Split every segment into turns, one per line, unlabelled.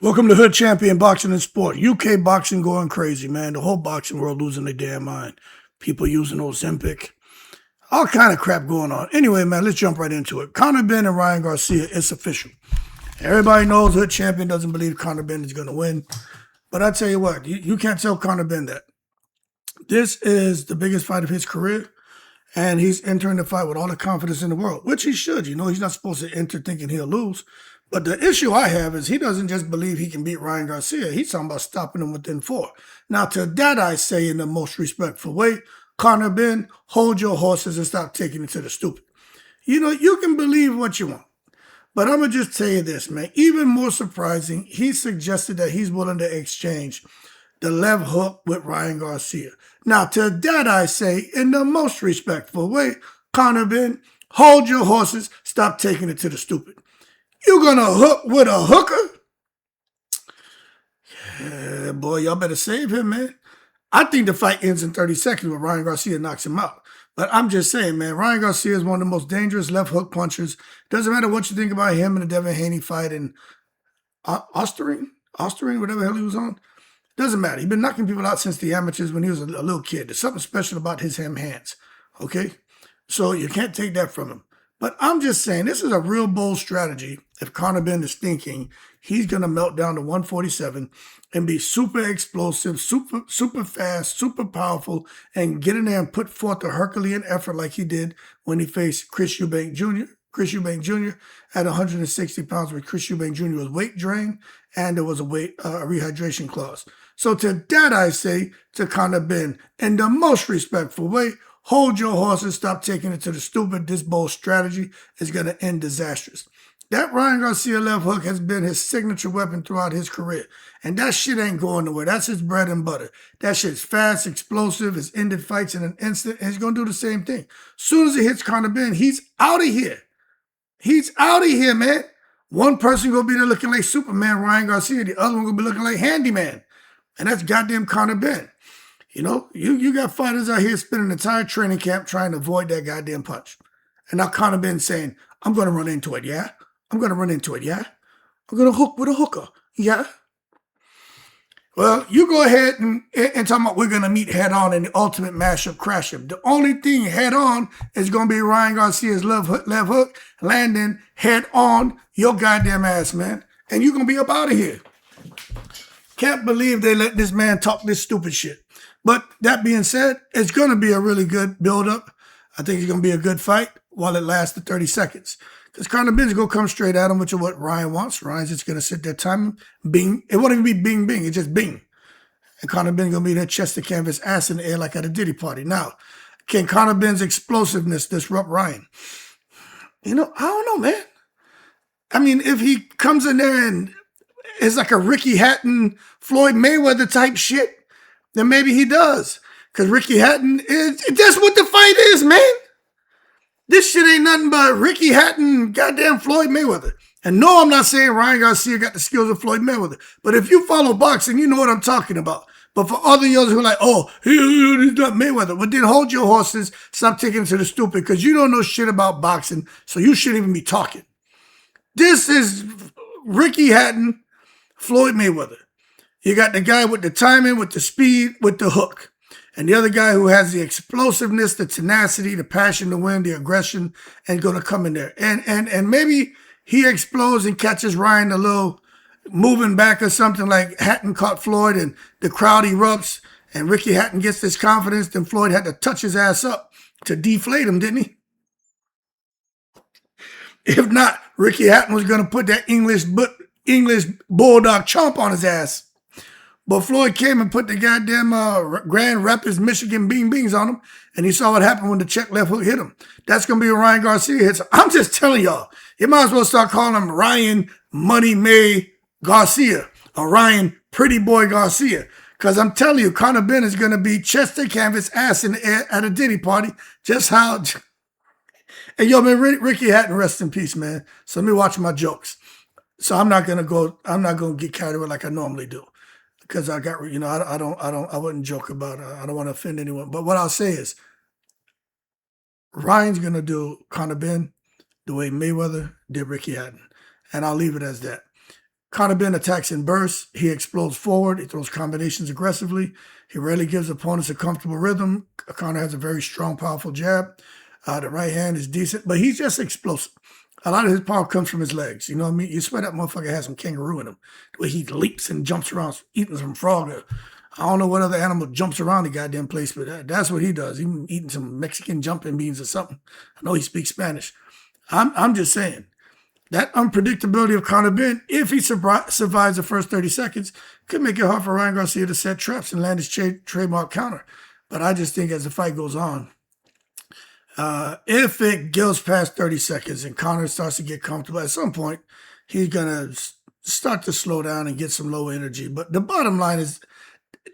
Welcome to Hood Champion Boxing and Sport. UK boxing going crazy, man. The whole boxing world losing their damn mind. People using Ozempic. All kind of crap going on. Anyway, man, let's jump right into it. Conor Benn and Ryan Garcia, it's official. Everybody knows Hood Champion doesn't believe Conor Benn is going to win. But I tell you what, you can't tell Conor Benn that. This is the biggest fight of his career. And he's entering the fight with all the confidence in the world, which he should. You know, he's not supposed to enter thinking he'll lose. But the issue I have is he doesn't just believe he can beat Ryan Garcia. He's talking about stopping him within 4. Now, to that I say in the most respectful way, Conor Benn, hold your horses and stop taking it to the stupid. You know, you can believe what you want. But I'm going to just tell you this, man. Even more surprising, he suggested that he's willing to exchange the left hook with Ryan Garcia. Now, to that I say, in the most respectful way, Conor Benn, hold your horses, stop taking it to the stupid. You gonna hook with a hooker? Yeah, boy, y'all better save him, man. I think the fight ends in 30 seconds when Ryan Garcia knocks him out. But I'm just saying, man, Ryan Garcia is one of the most dangerous left hook punchers. Doesn't matter what you think about him in the Devin Haney fight in Osterring, whatever the hell he was on. Doesn't matter. He's been knocking people out since the amateurs when he was a little kid. There's something special about his hands, okay? So you can't take that from him. But I'm just saying, this is a real bold strategy. If Conor Benn is thinking he's going to melt down to 147 and be super explosive, super fast, super powerful, and get in there and put forth a Herculean effort like he did when he faced Chris Eubank Jr. Chris Eubank Jr. at 160 pounds, where Chris Eubank Jr. was weight drained and there was a rehydration clause. So to that I say to Conor Benn, in the most respectful way, hold your horses, stop taking it to the stupid. This bold strategy is going to end disastrous. That Ryan Garcia left hook has been his signature weapon throughout his career. And that shit ain't going nowhere. That's his bread and butter. That shit's fast, explosive, it's ended fights in an instant, and he's going to do the same thing. Soon as it hits Conor Benn, he's out of here. He's out of here, man. One person going to be there looking like Superman, Ryan Garcia. The other one going to be looking like Handyman. And that's goddamn Conor Benn. You know, you got fighters out here spending an entire training camp trying to avoid that goddamn punch. And now Conor Benn saying, I'm going to run into it, yeah? I'm going to run into it, yeah? I'm going to hook with a hooker, yeah? Well, you go ahead and talk about we're going to meet head on in the ultimate mashup crashup. The only thing head on is going to be Ryan Garcia's left hook landing head on your goddamn ass, man. And you're going to be up out of here. Can't believe they let this man talk this stupid shit. But that being said, it's going to be a really good build-up. I think it's going to be a good fight while it lasts the 30 seconds. Because Conor Benn's going to come straight at him, which is what Ryan wants. Ryan's just going to sit there, time bing. It won't even be bing, bing. It's just bing. And Conor Benn's going to be there, chest to canvas, ass in the air like at a Diddy party. Now, can Conor Benn's explosiveness disrupt Ryan? You know, I don't know, man. I mean, if he comes in there and it's like a Ricky Hatton, Floyd Mayweather type shit, then maybe he does. Because Ricky Hatton that's what the fight is, man. This shit ain't nothing but Ricky Hatton, goddamn Floyd Mayweather. And no, I'm not saying Ryan Garcia got the skills of Floyd Mayweather. But if you follow boxing, you know what I'm talking about. But for other yells who are like, oh, he's not Mayweather. But then hold your horses, stop taking it to the stupid, because you don't know shit about boxing, so you shouldn't even be talking. This is Ricky Hatton, Floyd Mayweather. You got the guy with the timing, with the speed, with the hook. And the other guy who has the explosiveness, the tenacity, the passion to win, the aggression, and going to come in there. And maybe he explodes and catches Ryan a little moving back or something, like Hatton caught Floyd and the crowd erupts and Ricky Hatton gets this confidence. Then Floyd had to touch his ass up to deflate him, didn't he? If not, Ricky Hatton was going to put that English bulldog chomp on his ass. But Floyd came and put the goddamn Grand Rapids, Michigan beans on him, and he saw what happened when the check left hook hit him. That's going to be a Ryan Garcia hit. So I'm just telling y'all, you might as well start calling him Ryan Money May Garcia or Ryan Pretty Boy Garcia. Because I'm telling you, Conor Benn is going to be chest to canvas, ass in the air at a Diddy party. Just how... And yo, man, Ricky Hatton, rest in peace, man. So let me watch my jokes. So I'm not going to get carried away like I normally do. Because I got, you know, I wouldn't joke about it. I don't want to offend anyone. But what I'll say is, Ryan's going to do Conor Benn the way Mayweather did Ricky Hatton. And I'll leave it as that. Conor Benn attacks in bursts. He explodes forward. He throws combinations aggressively. He rarely gives opponents a comfortable rhythm. Conor has a very strong, powerful jab. The right hand is decent, but he's just explosive. A lot of his power comes from his legs. You know what I mean? You swear that motherfucker has some kangaroo in him. The way he leaps and jumps around, eating some frog. I don't know what other animal jumps around the goddamn place, but that's what he does. He eating some Mexican jumping beans or something. I know he speaks Spanish. I'm just saying. That unpredictability of Conor Benn, if he survives the first 30 seconds, could make it hard for Ryan Garcia to set traps and land his trademark counter. But I just think as the fight goes on, if it goes past 30 seconds and Conor starts to get comfortable, at some point, he's going to start to slow down and get some low energy. But the bottom line is,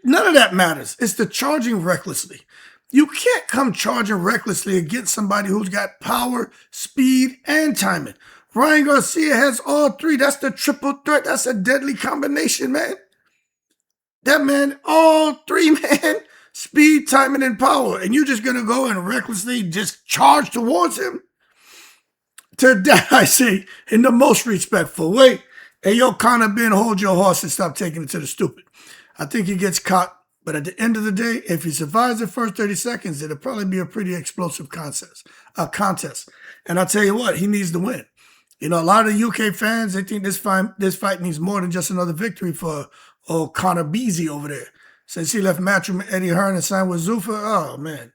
none of that matters. It's the charging recklessly. You can't come charging recklessly against somebody who's got power, speed, and timing. Ryan Garcia has all three. That's the triple threat. That's a deadly combination, man. That man, all three, man. Speed, timing, and power. And you're just going to go and recklessly just charge towards him? To that, I say, in the most respectful way. Hey, yo, Conor Benn, hold your horse and stop taking it to the stupid. I think he gets caught. But at the end of the day, if he survives the first 30 seconds, it'll probably be a pretty explosive contest. And I'll tell you what, he needs to win. You know, a lot of the UK fans, they think this fight means more than just another victory for Conor Beasy over there. Since he left Matchroom Eddie Hearn and signed with Zuffa, oh, man.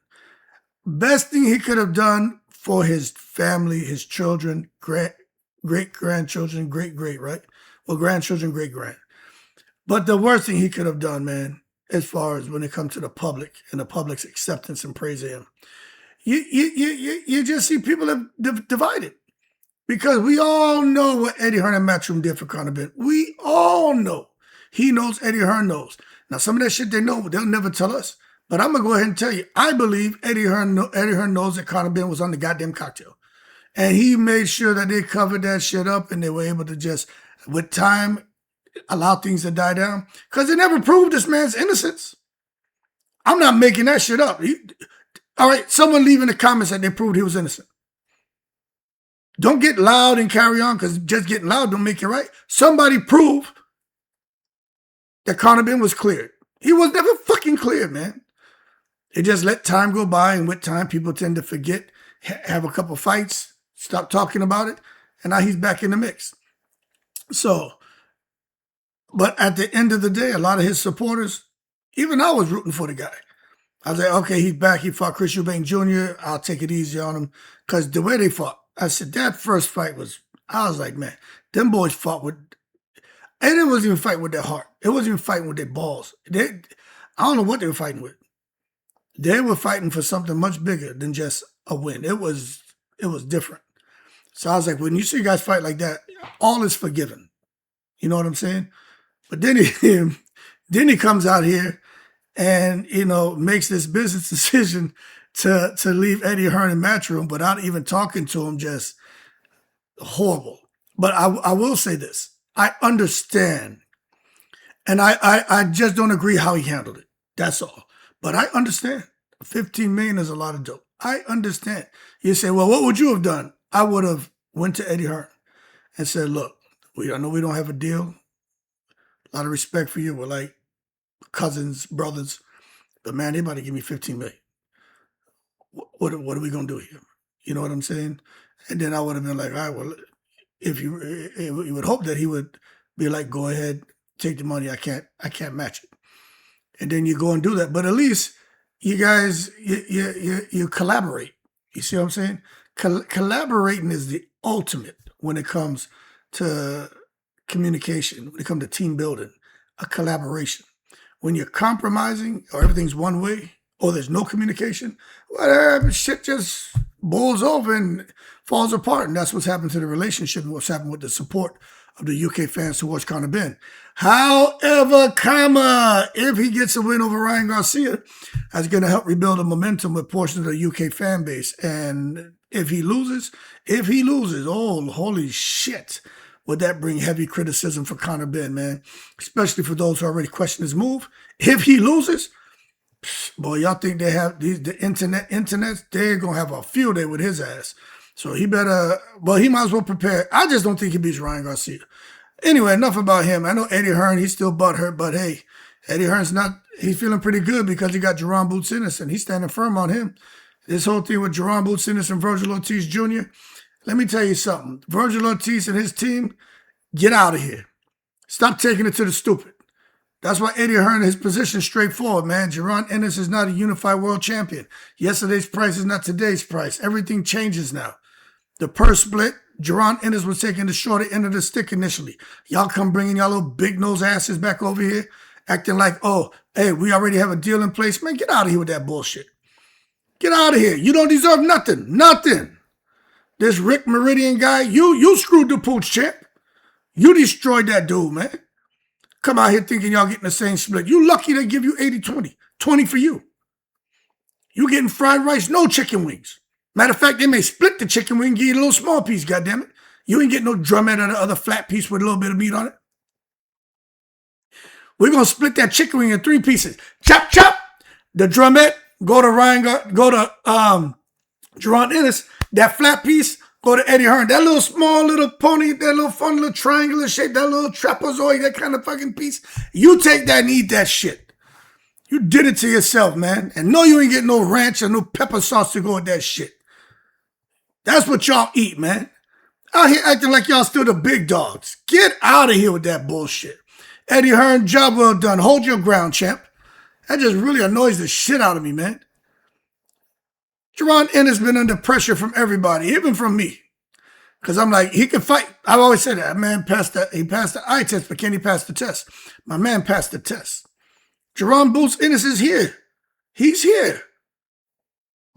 Best thing he could have done for his family, his children, great-grandchildren, great-great, right? Well, grandchildren, great-grand. But the worst thing he could have done, man, as far as when it comes to the public and the public's acceptance and praise of him, you just see people have divided. Because we all know what Eddie Hearn and Matchroom did for Conor Benn. We all know. He knows, Eddie Hearn knows. Now, some of that shit they know, they'll never tell us. But I'm going to go ahead and tell you, I believe Eddie Hearn knows that Conor Benn was on the goddamn cocktail. And he made sure that they covered that shit up and they were able to just, with time, allow things to die down. Because they never proved this man's innocence. I'm not making that shit up. All right, someone leave in the comments that they proved he was innocent. Don't get loud and carry on, because just getting loud don't make it right. Somebody prove that Conor Benn was cleared. He was never fucking cleared, man. They just let time go by, and with time, people tend to forget, have a couple fights, stop talking about it, and now he's back in the mix. So, but at the end of the day, a lot of his supporters, even I was rooting for the guy. I was like, okay, he's back. He fought Chris Eubank Jr. I'll take it easy on him, because the way they fought, I said, that first fight I was like, man, them boys fought with, and it wasn't even fighting with their heart. It wasn't even fighting with their balls. I don't know what they were fighting with. They were fighting for something much bigger than just a win. It was different. So I was like, when you see guys fight like that, all is forgiven. You know what I'm saying? But then he comes out here and, you know, makes this business decision to leave Eddie Hearn in Matchroom without even talking to him. Just horrible. But I will say this. I understand. And I just don't agree how he handled it. That's all. But I understand. 15 million is a lot of dope. I understand. You say, well, what would you have done? I would have went to Eddie Hearn and said, look, I know we don't have a deal. A lot of respect for you. We're like cousins, brothers. But man, they about to give me 15 million. What are we going to do here? You know what I'm saying? And then I would have been like, all right, well, if you would hope that he would be like, go ahead, take the money. I can't match it. And then you go and do that. But at least you guys, you collaborate. You see what I'm saying? Collaborating is the ultimate when it comes to communication, when it comes to team building, a collaboration. When you're compromising or everything's one way or there's no communication, whatever, shit just boils over and falls apart. And that's what's happened to the relationship and what's happened with the support of the UK fans towards Conor Benn. However, if he gets a win over Ryan Garcia, that's going to help rebuild the momentum with portions of the UK fan base. And if he loses, oh, holy shit, would that bring heavy criticism for Conor Benn, man? Especially for those who already question his move. If he loses, boy, y'all think they have the internet, they're going to have a field day with his ass. So he might as well prepare. I just don't think he beats Ryan Garcia. Anyway, enough about him. I know Eddie Hearn, he's still butthurt, but hey, Eddie Hearn's he's feeling pretty good because he got Jaron Boots Ennis, and he's standing firm on him. This whole thing with Jaron Boots Ennis and Vergil Ortiz Jr., let me tell you something. Vergil Ortiz and his team, get out of here. Stop taking it to the stupid. That's why Eddie Hearn, his position is straightforward, man. Jaron Ennis is not a unified world champion. Yesterday's price is not today's price. Everything changes now. The purse split, Jaron Ennis was taking the shorter end of the stick initially. Y'all come bringing y'all little big nose asses back over here, acting like, oh, hey, we already have a deal in place. Man, get out of here with that bullshit. Get out of here. You don't deserve nothing. Nothing. This Rick Meridian guy, you screwed the pooch, champ. You destroyed that dude, man. Come out here thinking y'all getting the same split. You lucky they give you 80-20. 20 for you. You getting fried rice, no chicken wings. Matter of fact, they may split the chicken wing and give you a little small piece, goddammit. You ain't getting no drumhead or the other flat piece with a little bit of meat on it. We're going to split that chicken wing in 3 pieces. Chop, chop. The drumhead, go to Jaron Ennis. That flat piece, go to Eddie Hearn. That little small little pony, that little fun little triangular shape, that little trapezoid, that kind of fucking piece. You take that and eat that shit. You did it to yourself, man. And no, you ain't getting no ranch or no pepper sauce to go with that shit. That's what y'all eat, man. Out here acting like y'all still the big dogs. Get out of here with that bullshit. Eddie Hearn, job well done. Hold your ground, champ. That just really annoys the shit out of me, man. Jaron Ennis been under pressure from everybody, even from me. Because I'm like, he can fight. I've always said that man passed he passed the eye test, but can he pass the test? My man passed the test. Jaron Boots Ennis is here. He's here.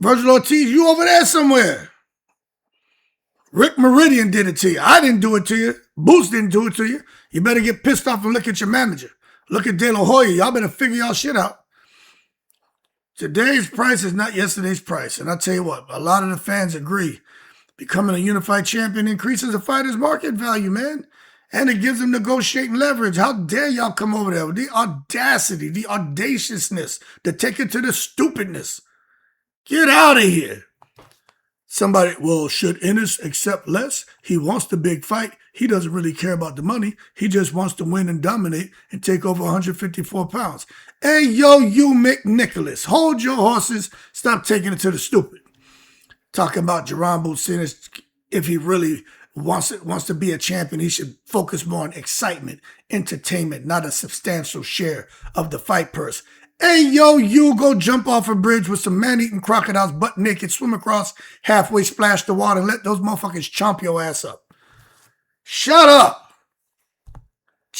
Vergil Ortiz, you over there somewhere. Rick Meridian did it to you. I didn't do it to you. Boots didn't do it to you. You better get pissed off and look at your manager. Look at De La Hoya. Y'all better figure y'all shit out. Today's price is not yesterday's price. And I'll tell you what, a lot of the fans agree. Becoming a unified champion increases a fighter's market value, man. And it gives them negotiating leverage. How dare y'all come over there with the audacity, the audaciousness to take it to the stupidness. Get out of here. Somebody, well, should Ennis accept less? He wants the big fight. He doesn't really care about the money. He just wants to win and dominate and take over 154 pounds. Hey, yo, you McNicholas, hold your horses. Stop taking it to the stupid. Talking about Jaron Boots Ennis, if he really wants to be a champion, he should focus more on excitement, entertainment, not a substantial share of the fight purse. Hey, yo, you go jump off a bridge with some man-eating crocodiles butt naked, swim across, halfway splash the water, and let those motherfuckers chomp your ass up. Shut up.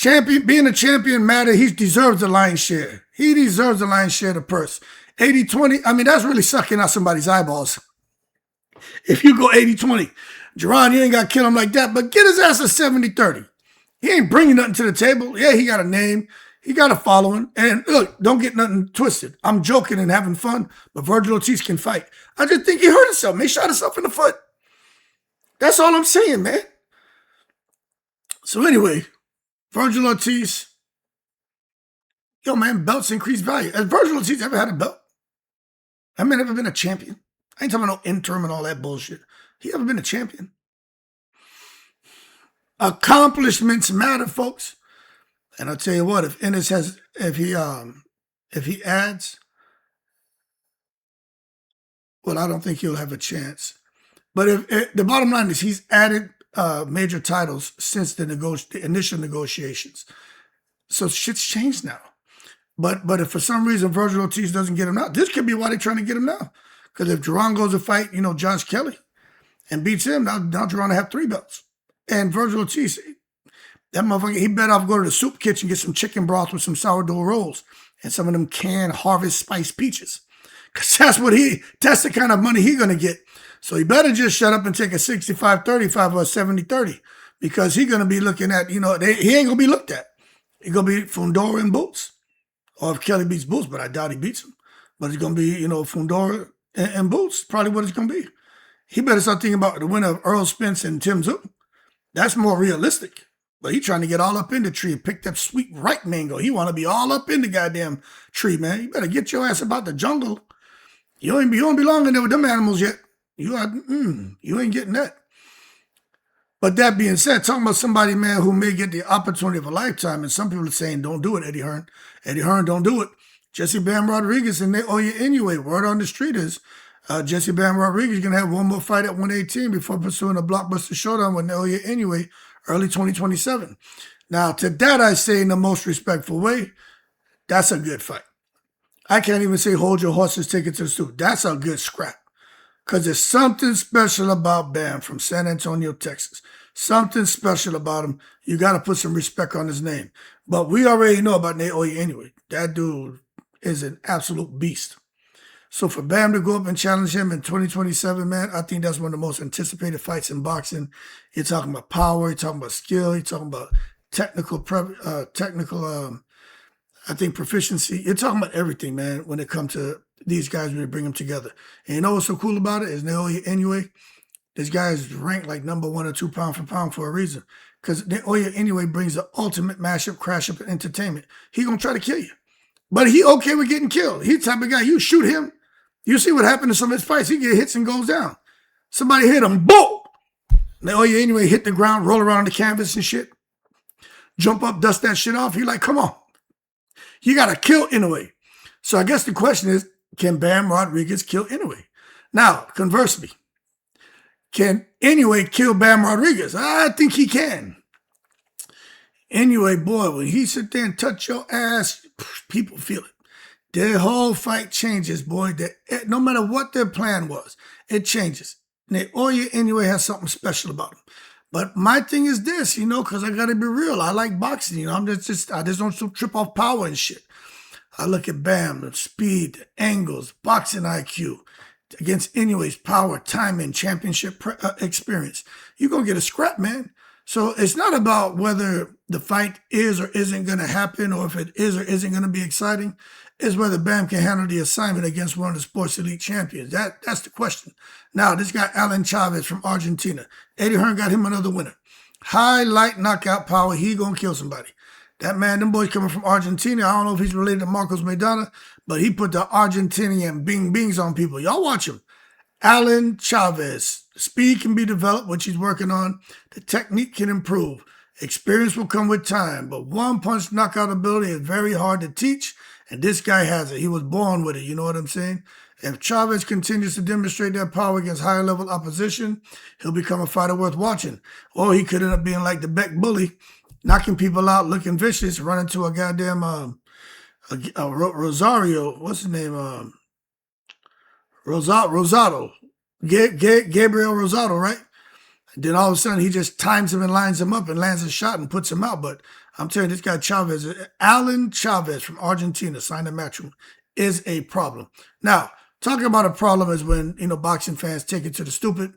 Being a champion matter. He deserves the lion's share. He deserves the lion's share of the purse. 80-20, I mean, that's really sucking out somebody's eyeballs. If you go 80-20, Jaron, you ain't got to kill him like that, but get his ass a 70-30. He ain't bringing nothing to the table. Yeah, he got a name. He got a following. And look, don't get nothing twisted. I'm joking and having fun, but Vergil Ortiz can fight. I just think he hurt himself. He shot himself in the foot. That's all I'm saying, man. So anyway, Vergil Ortiz, yo, man, belts increase value. Has Vergil Ortiz ever had a belt? That man ever been a champion? I ain't talking about no interim and all that bullshit. He ever been a champion? Accomplishments matter, folks. And I'll tell you what, if Ennis if he adds, well, I don't think he'll have a chance. But if the bottom line is he's added major titles since the initial negotiations. So shit's changed now. But if for some reason Vergil Ortiz doesn't get him now, this could be why they're trying to get him now. Because if Jaron goes to fight, Josh Kelly and beats him, now Jaron will have 3 belts. And Vergil Ortiz, that motherfucker, he better off go to the soup kitchen, get some chicken broth with some sourdough rolls and some of them canned Harvest Spice peaches. Because that's the kind of money he's going to get. So he better just shut up and take a 65-35 or a 70-30. Because he's going to be looking at, he ain't going to be looked at. He's going to be Fundora and Boots. Or if Kelly beats Boots, but I doubt he beats him. But it's going to be, Fundora and Boots, probably what it's going to be. He better start thinking about the winner of Earl Spence and Tim Zoo. That's more realistic. But he trying to get all up in the tree and pick that sweet ripe mango. He want to be all up in the goddamn tree, man. You better get your ass about the jungle. You don't belong in there with them animals yet. You ain't getting that. But that being said, talking about somebody, man, who may get the opportunity of a lifetime, and some people are saying, don't do it, Eddie Hearn. Eddie Hearn, don't do it. Jesse Bam Rodriguez and Naoya Inoue. Word on the street is Jesse Bam Rodriguez is going to have one more fight at 118 before pursuing a blockbuster showdown with Naoya Inoue early 2027. Now, to that I say in the most respectful way, that's a good fight. I can't even say hold your horses, take it to the stoop. That's a good scrap. Because there's something special about Bam from San Antonio, Texas. Something special about him. You got to put some respect on his name. But we already know about Naoya Inoue. That dude is an absolute beast. So for Bam to go up and challenge him in 2027, man, I think that's one of the most anticipated fights in boxing. You're talking about power. You're talking about skill. You're talking about technical I think proficiency. You're talking about everything, man, when it comes to these guys when they bring them together. And you know what's so cool about it is Naoya Inoue, this guy is ranked like number 1 or 2 pound for pound for a reason. Because Naoya Inoue brings the ultimate mashup, crash up, and entertainment. He gonna try to kill you. But he okay with getting killed. He's the type of guy, you shoot him, you see what happened to some of his fights. He get hits and goes down. Somebody hit him, boom! Naoya Inoue hit the ground, roll around on the canvas and shit. Jump up, dust that shit off. He like, come on. You gotta kill Inoue. So I guess the question is, can Bam Rodriguez kill Inoue? Now, conversely, can Inoue kill Bam Rodriguez? I think he can. Inoue, boy, when he sit there and touch your ass, people feel it. Their whole fight changes, boy. No matter what their plan was, it changes. Naoya Inoue has something special about him. But my thing is this, because I got to be real. I like boxing, I just don't trip off power and shit. I look at Bam, the speed, the angles, boxing IQ, against Inoue's power, timing, championship experience. You're going to get a scrap, man. So it's not about whether the fight is or isn't going to happen or if it is or isn't going to be exciting. It's whether Bam can handle the assignment against one of the sports elite champions. That's the question. Now, this guy, Alan Chavez from Argentina. Eddie Hearn got him another winner. High, light, knockout power. He going to kill somebody. That man, them boys coming from Argentina. I don't know if he's related to Marcos Maidana, but he put the Argentinian bing-bings on people. Y'all watch him. Alan Chavez. Speed can be developed, which he's working on. The technique can improve. Experience will come with time, but one-punch knockout ability is very hard to teach, and this guy has it. He was born with it, you know what I'm saying? If Chavez continues to demonstrate that power against higher-level opposition, he'll become a fighter worth watching. Or he could end up being like the Beck Bully, knocking people out, looking vicious, running to a goddamn Rosario. What's his name? Rosado. Gabriel Rosado, right? And then all of a sudden he just times him and lines him up and lands a shot and puts him out. But I'm telling you, this guy Chavez, Alan Chavez from Argentina, signed a matchroom, is a problem. Now, talking about a problem is when, boxing fans take it to the stupid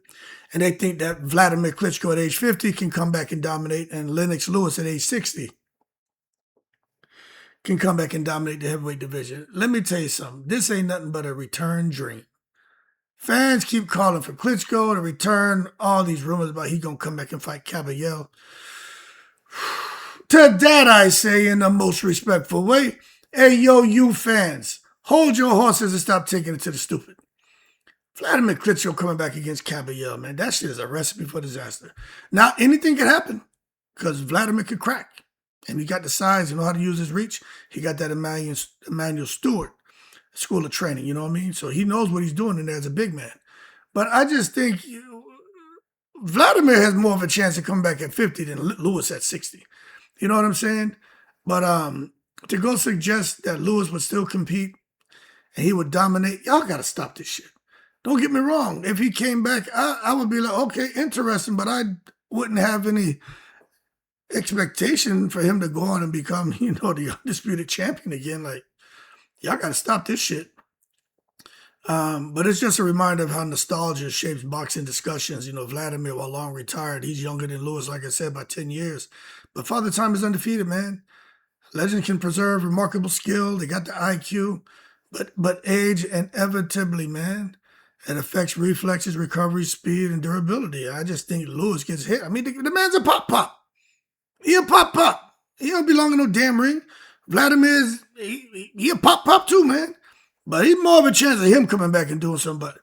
and they think that Wladimir Klitschko at age 50 can come back and dominate, and Lennox Lewis at age 60 can come back and dominate the heavyweight division. Let me tell you something. This ain't nothing but a return dream. Fans keep calling for Klitschko to return. All these rumors about he going to come back and fight Caballero. To that I say in the most respectful way, hey, yo, you fans, hold your horses and stop taking it to the stupid. Wladimir Klitschko coming back against Caballero, man, that shit is a recipe for disaster. Now, anything can happen because Wladimir could crack. And he got the size, know how to use his reach. He got that Emmanuel Stewart school of training, you know what I mean? So he knows what he's doing in there as a big man. But I just think Wladimir has more of a chance to come back at 50 than Lewis at 60. You know what I'm saying? But to go suggest that Lewis would still compete and he would dominate, y'all got to stop this shit. Don't get me wrong. If he came back, I would be like, okay, interesting, but I wouldn't have any expectation for him to go on and become, the undisputed champion again. Like, y'all got to stop this shit. But it's just a reminder of how nostalgia shapes boxing discussions. Wladimir, while long retired, he's younger than Lewis, like I said, by 10 years. But Father Time is undefeated, man. Legend can preserve remarkable skill. They got the IQ. But age inevitably, man, it affects reflexes, recovery, speed, and durability. I just think Lewis gets hit. I mean, the man's a pop-pop. He a pop-pop. He don't belong in no damn ring. Vladimir's, he a pop-pop too, man. But he's more of a chance of him coming back and doing something. But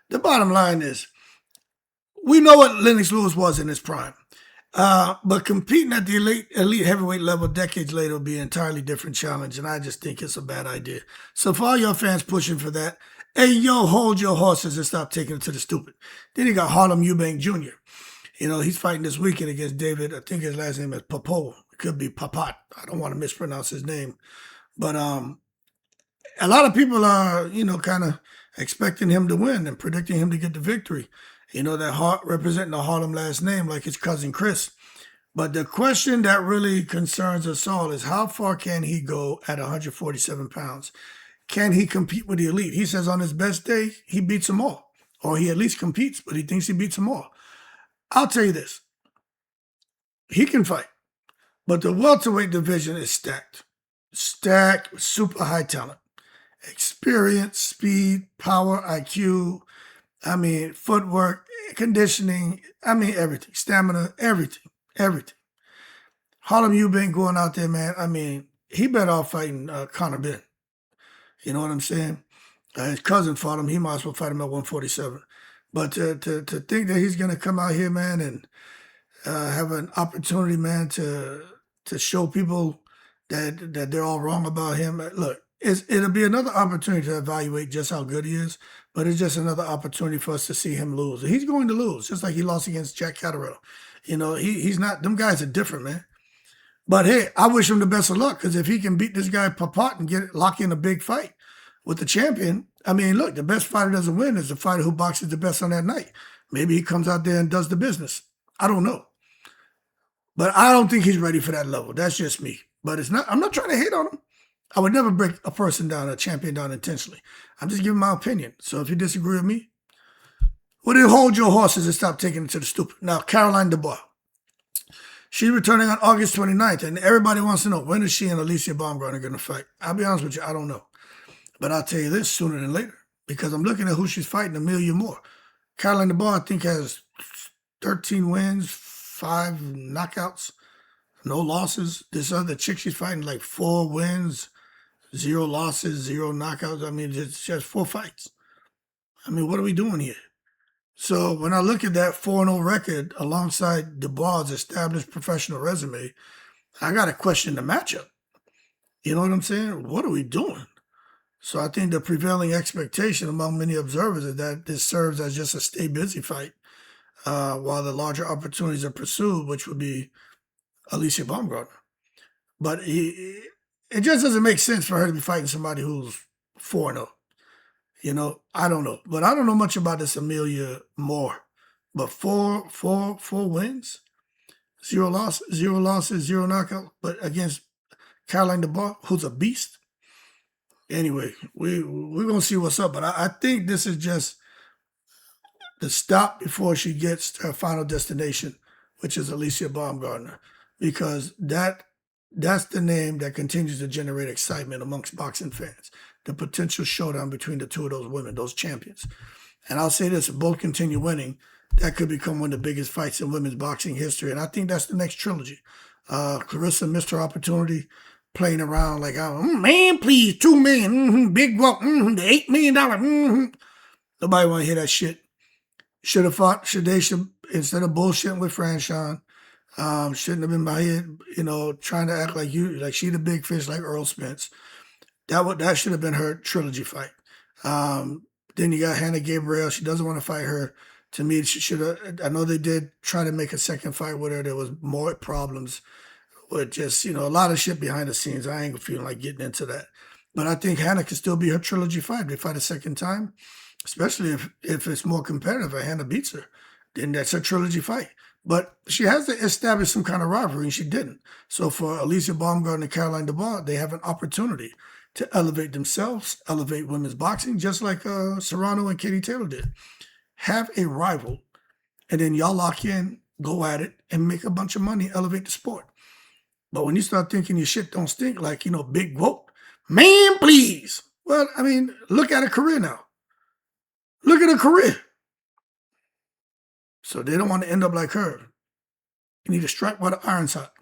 the bottom line is, we know what Lennox Lewis was in his prime. But competing at the elite heavyweight level decades later will be an entirely different challenge, and I just think it's a bad idea. So for all your fans pushing for that, hey, yo, hold your horses and stop taking it to the stupid. Then you got Harlem Eubank Jr. You know, he's fighting this weekend against David. I think his last name is Papo. It could be Papat. I don't want to mispronounce his name. But a lot of people are, kind of expecting him to win and predicting him to get the victory. That representing the Harlem last name like his cousin Chris. But the question that really concerns us all is how far can he go at 147 pounds? Can he compete with the elite? He says on his best day, he beats them all. Or he at least competes, but he thinks he beats them all. I'll tell you this. He can fight. But the welterweight division is stacked. Stacked with super high talent. Experience, speed, power, IQ, footwork, conditioning, everything. Stamina, everything. Harlem Eubank going out there, man, he better off fighting Conor Benn. You know what I'm saying? His cousin fought him. He might as well fight him at 147. But to think that he's going to come out here, man, and have an opportunity, man, to show people that they're all wrong about him. Look, it'll be another opportunity to evaluate just how good he is, but it's just another opportunity for us to see him lose. He's going to lose, just like he lost against Jack Catterall. He's not, them guys are different, man. But hey, I wish him the best of luck, because if he can beat this guy Papat and lock in a big fight with the champion, look, the best fighter doesn't win is the fighter who boxes the best on that night. Maybe he comes out there and does the business. I don't know. But I don't think he's ready for that level. That's just me. But I'm not trying to hate on him. I would never break a champion down intentionally. I'm just giving my opinion. So if you disagree with me, well, then hold your horses and stop taking it to the stupid. Now, Caroline Dubois. She's returning on August 29th, and everybody wants to know, when is she and Alicia Baumgartner going to fight? I'll be honest with you, I don't know. But I'll tell you this sooner than later, because I'm looking at who she's fighting, Amelia Moore. Caroline Dubois, I think, has 13 wins, 5 knockouts, no losses. This other chick she's fighting, like 4 wins, 0 losses, 0 knockouts. She has 4 fights. What are we doing here? So when I look at that 4-0 record alongside Dubois' established professional resume, I got to question the matchup. You know what I'm saying? What are we doing? So I think the prevailing expectation among many observers is that this serves as just a stay busy fight while the larger opportunities are pursued, which would be Alicia Baumgartner. But it just doesn't make sense for her to be fighting somebody who's 4-0. I don't know. But I don't know much about this Amelia Moore. But four wins, 0 losses, 0 knockouts, but against Caroline Dubois, who's a beast. Anyway, we're going to see what's up. But I think this is just the stop before she gets to her final destination, which is Alicia Baumgartner. Because that's the name that continues to generate excitement amongst boxing fans. The potential showdown between the two of those women, those champions. And I'll say this, if both continue winning, that could become one of the biggest fights in women's boxing history. And I think that's the next trilogy. Clarissa missed her opportunity playing around like, man, please, $2 million, big walk, the $8 million. Nobody want to hear that shit. Should have fought Shadesha instead of bullshitting with Franchon. Shouldn't have been by here, trying to act like she the big fish like Earl Spence. That should have been her trilogy fight. Then you got Hannah Gabriel. She doesn't want to fight her. To me, she should have. I know they did try to make a second fight with her. There was more problems with just, a lot of shit behind the scenes. I ain't feeling like getting into that. But I think Hannah can still be her trilogy fight. They fight a second time, especially if it's more competitive and Hannah beats her. Then that's her trilogy fight. But she has to establish some kind of rivalry, and she didn't. So for Alicia Baumgartner and Caroline Dubois, they have an opportunity to elevate themselves, elevate women's boxing, just like Serrano and Katie Taylor did. Have a rival, and then y'all lock in, go at it, and make a bunch of money, elevate the sport. But when you start thinking your shit don't stink, like, big woke, man, please. Well, look at her career now. Look at her career. So they don't want to end up like her. You need to strike while the iron's hot.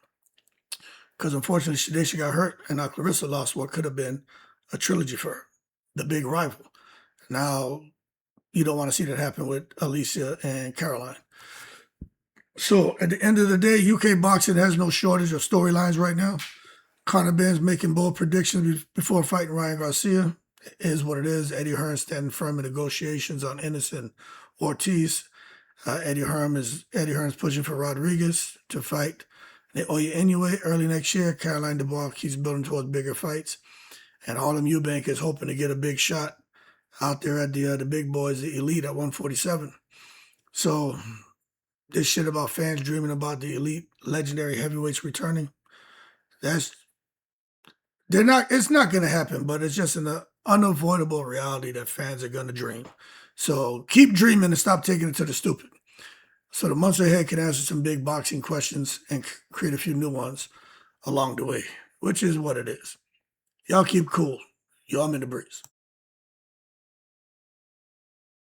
Because unfortunately, Shadesha got hurt, and now Clarissa lost what could have been a trilogy for her, the big rival. Now, you don't want to see that happen with Alicia and Caroline. So at the end of the day, UK boxing has no shortage of storylines right now. Conor Benn's making bold predictions before fighting Ryan Garcia. It is what it is. Eddie Hearn standing firm in negotiations on Ennis and Ortiz. Eddie Hearn's pushing for Rodriguez to fight Naoya Inoue early next year. Caroline Dubois keeps building towards bigger fights. And Harlem Eubank is hoping to get a big shot out there at the big boys, the elite at 147. So this shit about fans dreaming about the elite legendary heavyweights returning, it's not going to happen, but it's just an unavoidable reality that fans are going to dream. So keep dreaming and stop taking it to the stupid. So the months ahead can answer some big boxing questions and create a few new ones along the way, which is what it is. Y'all keep cool. Y'all, I'm in the breeze.